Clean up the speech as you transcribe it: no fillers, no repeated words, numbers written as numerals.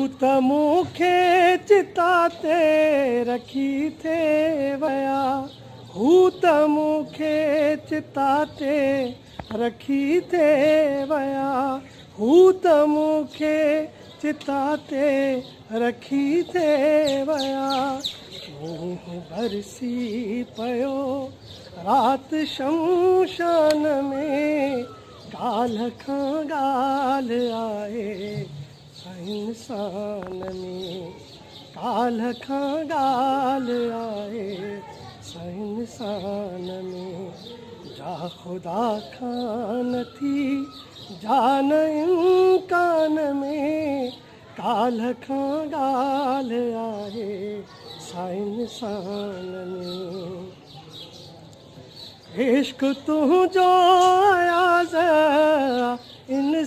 त मूंखे चिता ते रखी थे वया, हू त मूंखे चिता ते रखी थे वया, हू त मूंखे चिता ते रखी थे वया। मींहुं बरसी पियो राति शमशान में, ॻाल्हि खां ॻाल्हि आहे इंसान में, ॻाल्हि खां ॻाल्हि आहे इंसान में। जा ख़ुदा खां नथी जान इम्कान में, ॻाल्हि खां ॻाल्हि आहे इंसान में। इश्क तुंहिंजो आया इन